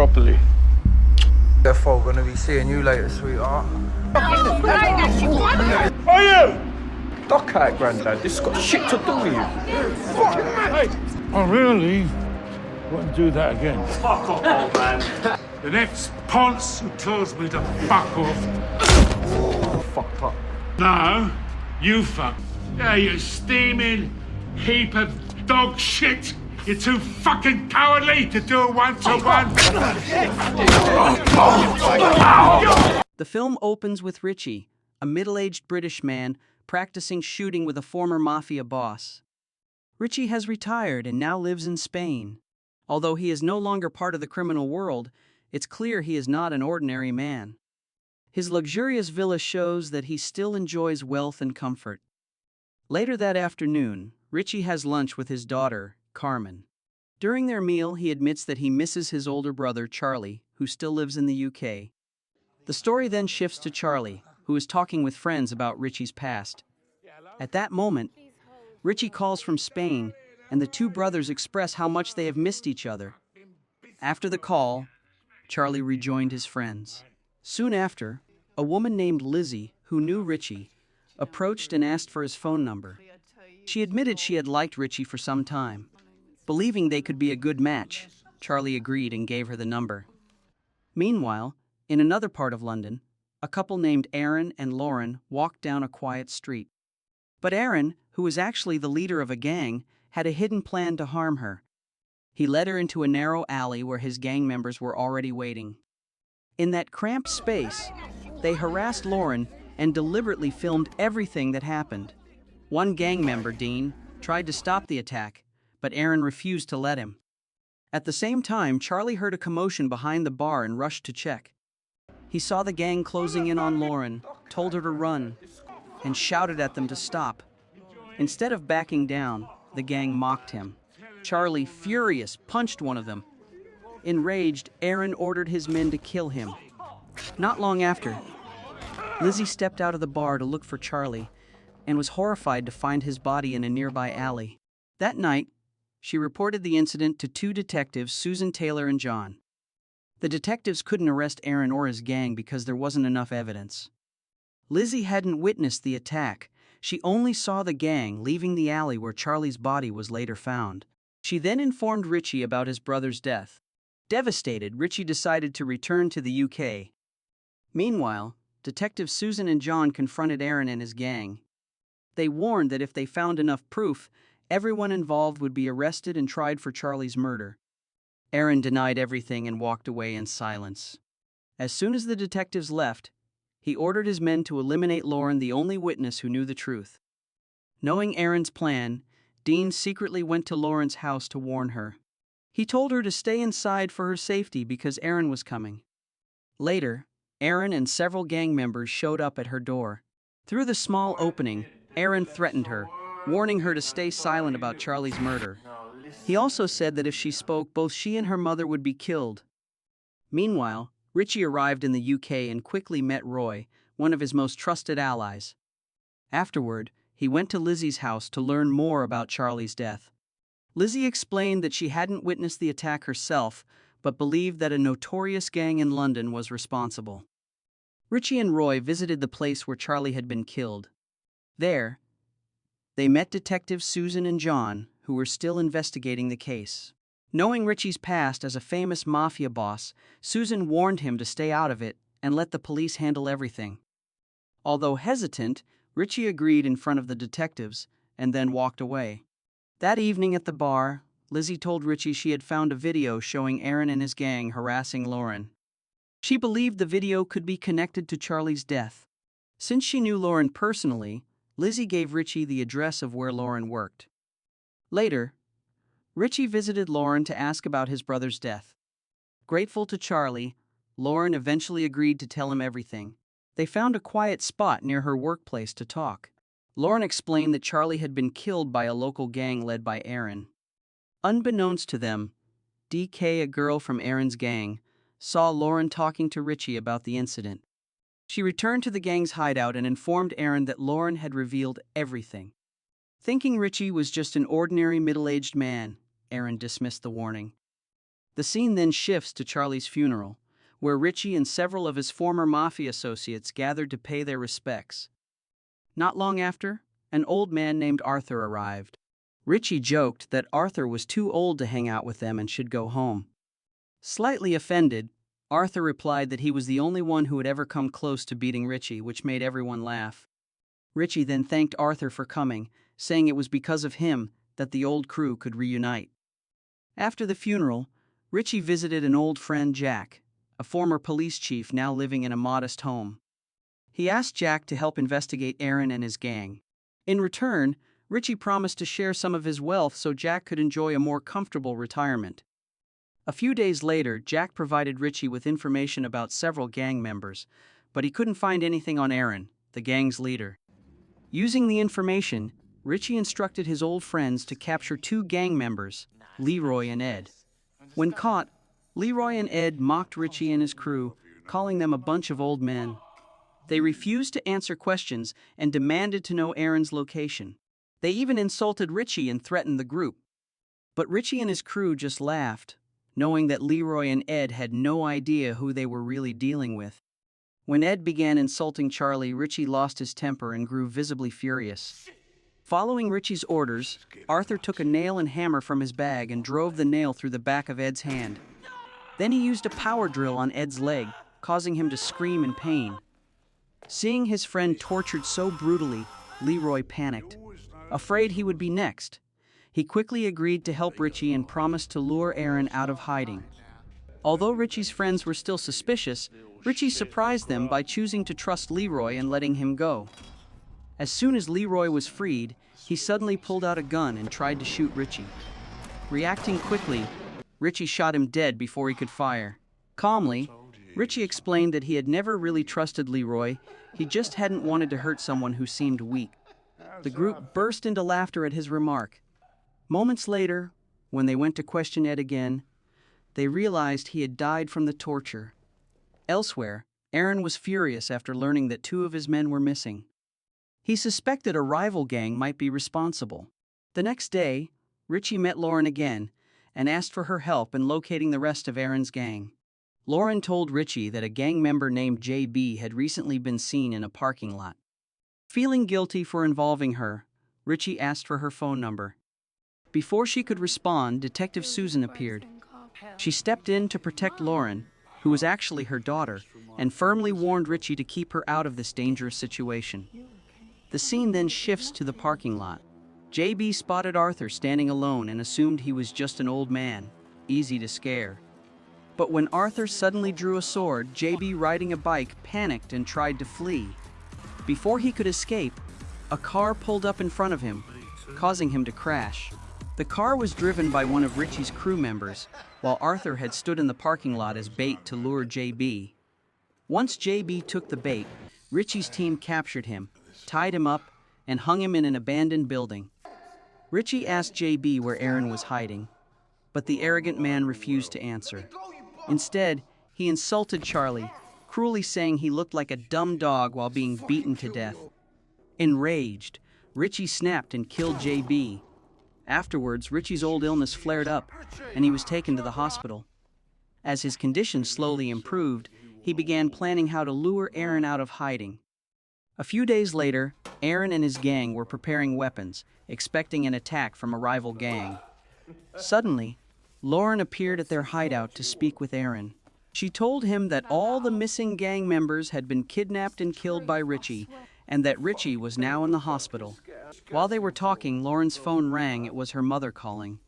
properly. Therefore, gonna be seeing you later, sweetheart. Are you? Duck out, Grandad. This has got shit to do with you. Hey, I really wouldn't do that again. Fuck off, old man. The next ponce who tells me to fuck off. Fucked up. No, you fuck. Yeah, you steaming heap of dog shit. You're too fucking cowardly to do a one-to-one. The film opens with Richie, a middle-aged British man, practicing shooting with a former mafia boss. Richie has retired and now lives in Spain. Although he is no longer part of the criminal world, it's clear he is not an ordinary man. His luxurious villa shows that he still enjoys wealth and comfort. Later that afternoon, Richie has lunch with his daughter, Carmen. During their meal, he admits that he misses his older brother, Charlie, who still lives in the UK. The story then shifts to Charlie, who is talking with friends about Richie's past. At that moment, Richie calls from Spain, and the two brothers express how much they have missed each other. After the call, Charlie rejoined his friends. Soon after, a woman named Lizzie, who knew Richie, approached and asked for his phone number. She admitted she had liked Richie for some time. Believing they could be a good match, Charlie agreed and gave her the number. Meanwhile, in another part of London, a couple named Aaron and Lauren walked down a quiet street. But Aaron, who was actually the leader of a gang, had a hidden plan to harm her. He led her into a narrow alley where his gang members were already waiting. In that cramped space, they harassed Lauren and deliberately filmed everything that happened. One gang member, Dean, tried to stop the attack, but Aaron refused to let him. At the same time, Charlie heard a commotion behind the bar and rushed to check. He saw the gang closing in on Lauren, told her to run, and shouted at them to stop. Instead of backing down, the gang mocked him. Charlie, furious, punched one of them. Enraged, Aaron ordered his men to kill him. Not long after, Lizzie stepped out of the bar to look for Charlie and was horrified to find his body in a nearby alley. That night, she reported the incident to two detectives, Susan Taylor and John. The detectives couldn't arrest Aaron or his gang because there wasn't enough evidence. Lizzie hadn't witnessed the attack. She only saw the gang leaving the alley where Charlie's body was later found. She then informed Richie about his brother's death. Devastated, Richie decided to return to the UK. Meanwhile, Detectives Susan and John confronted Aaron and his gang. They warned that if they found enough proof, everyone involved would be arrested and tried for Charlie's murder. Aaron denied everything and walked away in silence. As soon as the detectives left, he ordered his men to eliminate Lauren, the only witness who knew the truth. Knowing Aaron's plan, Dean secretly went to Lauren's house to warn her. He told her to stay inside for her safety because Aaron was coming. Later, Aaron and several gang members showed up at her door. Through the small opening, Aaron threatened her, warning her to stay silent about Charlie's murder. He also said that if she spoke, both she and her mother would be killed. Meanwhile, Richie arrived in the UK and quickly met Roy, one of his most trusted allies. Afterward, he went to Lizzie's house to learn more about Charlie's death. Lizzie explained that she hadn't witnessed the attack herself, but believed that a notorious gang in London was responsible. Richie and Roy visited the place where Charlie had been killed. There, they met detectives Susan and John, who were still investigating the case. Knowing Richie's past as a famous mafia boss, Susan warned him to stay out of it and let the police handle everything. Although hesitant, Richie agreed in front of the detectives and then walked away. That evening at the bar, Lizzie told Richie she had found a video showing Aaron and his gang harassing Lauren. She believed the video could be connected to Charlie's death. Since she knew Lauren personally, Lizzie gave Richie the address of where Lauren worked. Later, Richie visited Lauren to ask about his brother's death. Grateful to Charlie, Lauren eventually agreed to tell him everything. They found a quiet spot near her workplace to talk. Lauren explained that Charlie had been killed by a local gang led by Aaron. Unbeknownst to them, DK, a girl from Aaron's gang, saw Lauren talking to Richie about the incident. She returned to the gang's hideout and informed Aaron that Lauren had revealed everything. Thinking Richie was just an ordinary middle-aged man, Aaron dismissed the warning. The scene then shifts to Charlie's funeral, where Richie and several of his former mafia associates gathered to pay their respects. Not long after, an old man named Arthur arrived. Richie joked that Arthur was too old to hang out with them and should go home. Slightly offended, Arthur replied that he was the only one who had ever come close to beating Richie, which made everyone laugh. Richie then thanked Arthur for coming, saying it was because of him that the old crew could reunite. After the funeral, Richie visited an old friend, Jack, a former police chief now living in a modest home. He asked Jack to help investigate Aaron and his gang. In return, Richie promised to share some of his wealth so Jack could enjoy a more comfortable retirement. A few days later, Jack provided Richie with information about several gang members, but he couldn't find anything on Aaron, the gang's leader. Using the information, Richie instructed his old friends to capture 2 gang members, Leroy and Ed. When caught, Leroy and Ed mocked Richie and his crew, calling them a bunch of old men. They refused to answer questions and demanded to know Aaron's location. They even insulted Richie and threatened the group. But Richie and his crew just laughed, knowing that Leroy and Ed had no idea who they were really dealing with. When Ed began insulting Charlie, Richie lost his temper and grew visibly furious. Following Richie's orders, Arthur took a nail and hammer from his bag and drove the nail through the back of Ed's hand. Then he used a power drill on Ed's leg, causing him to scream in pain. Seeing his friend tortured so brutally, Leroy panicked. Afraid he would be next, he quickly agreed to help Richie and promised to lure Aaron out of hiding. Although Richie's friends were still suspicious, Richie surprised them by choosing to trust Leroy and letting him go. As soon as Leroy was freed, he suddenly pulled out a gun and tried to shoot Richie. Reacting quickly, Richie shot him dead before he could fire. Calmly, Richie explained that he had never really trusted Leroy, he just hadn't wanted to hurt someone who seemed weak. The group burst into laughter at his remark. Moments later, when they went to question Ed again, they realized he had died from the torture. Elsewhere, Aaron was furious after learning that 2 of his men were missing. He suspected a rival gang might be responsible. The next day, Richie met Lauren again and asked for her help in locating the rest of Aaron's gang. Lauren told Richie that a gang member named JB had recently been seen in a parking lot. Feeling guilty for involving her, Richie asked for her phone number. Before she could respond, Detective Susan appeared. She stepped in to protect Lauren, who was actually her daughter, and firmly warned Richie to keep her out of this dangerous situation. The scene then shifts to the parking lot. JB spotted Arthur standing alone and assumed he was just an old man, easy to scare. But when Arthur suddenly drew a sword, JB, riding a bike, panicked and tried to flee. Before he could escape, a car pulled up in front of him, causing him to crash. The car was driven by one of Richie's crew members, while Arthur had stood in the parking lot as bait to lure JB. Once JB took the bait, Richie's team captured him, tied him up, and hung him in an abandoned building. Richie asked JB where Aaron was hiding, but the arrogant man refused to answer. Instead, he insulted Charlie, cruelly saying he looked like a dumb dog while being beaten to death. Enraged, Richie snapped and killed JB. Afterwards, Richie's old illness flared up, and he was taken to the hospital. As his condition slowly improved, he began planning how to lure Aaron out of hiding. A few days later, Aaron and his gang were preparing weapons, expecting an attack from a rival gang. Suddenly, Lauren appeared at their hideout to speak with Aaron. She told him that all the missing gang members had been kidnapped and killed by Richie, and that Richie was now in the hospital. While they were talking, Lauren's phone rang. It was her mother calling.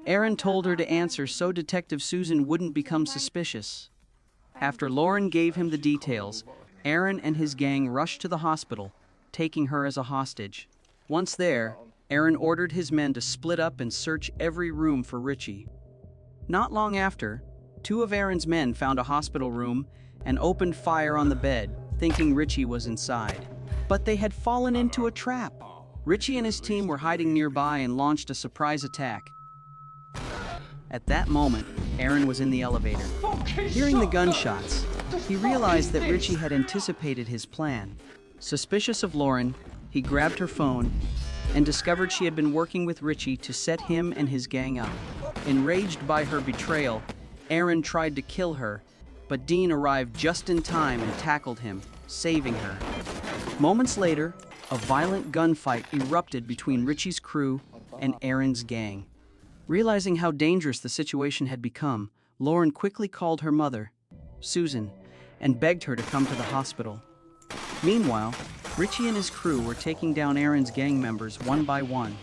Aaron told her to answer so Detective Susan wouldn't become suspicious. After Lauren gave him the details, Aaron and his gang rushed to the hospital, taking her as a hostage. Once there, Aaron ordered his men to split up and search every room for Richie. Not long after, 2 of Aaron's men found a hospital room and opened fire on the bed, thinking Richie was inside. But they had fallen into a trap. Richie and his team were hiding nearby and launched a surprise attack. At that moment, Aaron was in the elevator. Hearing the gunshots, he realized that Richie had anticipated his plan. Suspicious of Lauren, he grabbed her phone and discovered she had been working with Richie to set him and his gang up. Enraged by her betrayal, Aaron tried to kill her, but Dean arrived just in time and tackled him, saving her. Moments later, a violent gunfight erupted between Richie's crew and Aaron's gang. Realizing how dangerous the situation had become, Lauren quickly called her mother, Susan, and begged her to come to the hospital. Meanwhile, Richie and his crew were taking down Aaron's gang members one by one.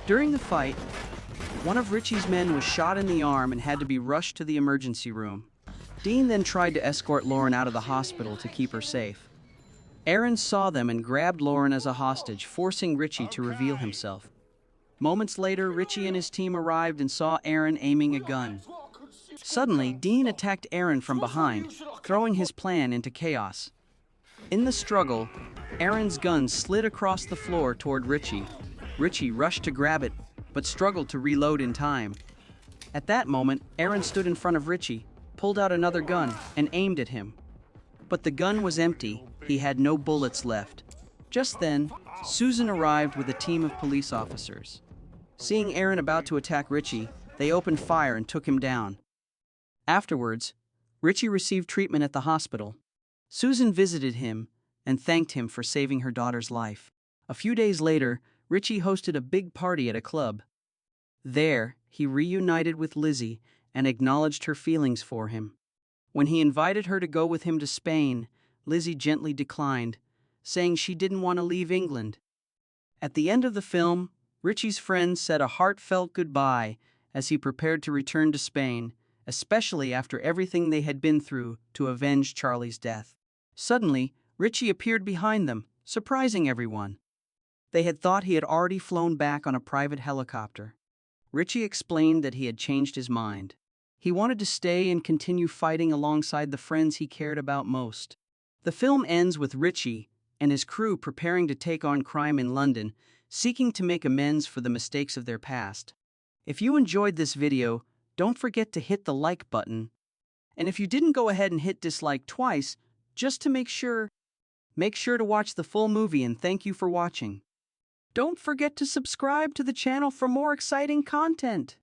During the fight, one of Richie's men was shot in the arm and had to be rushed to the emergency room. Dean then tried to escort Lauren out of the hospital to keep her safe. Aaron saw them and grabbed Lauren as a hostage, forcing Richie to reveal himself. Moments later, Richie and his team arrived and saw Aaron aiming a gun. Suddenly, Dean attacked Aaron from behind, throwing his plan into chaos. In the struggle, Aaron's gun slid across the floor toward Richie. Richie rushed to grab it, but struggled to reload in time. At that moment, Aaron stood in front of Richie, pulled out another gun, and aimed at him. But the gun was empty. He had no bullets left. Just then, Susan arrived with a team of police officers. Seeing Aaron about to attack Richie, they opened fire and took him down. Afterwards, Richie received treatment at the hospital. Susan visited him and thanked him for saving her daughter's life. A few days later, Richie hosted a big party at a club. There, he reunited with Lizzie and acknowledged her feelings for him. When he invited her to go with him to Spain, Lizzie gently declined, saying she didn't want to leave England. At the end of the film, Richie's friends said a heartfelt goodbye as he prepared to return to Spain, especially after everything they had been through to avenge Charlie's death. Suddenly, Richie appeared behind them, surprising everyone. They had thought he had already flown back on a private helicopter. Richie explained that he had changed his mind. He wanted to stay and continue fighting alongside the friends he cared about most. The film ends with Richie and his crew preparing to take on crime in London, seeking to make amends for the mistakes of their past. If you enjoyed this video, don't forget to hit the like button. And if you didn't, go ahead and hit dislike twice, just to make sure to watch the full movie, and thank you for watching. Don't forget to subscribe to the channel for more exciting content.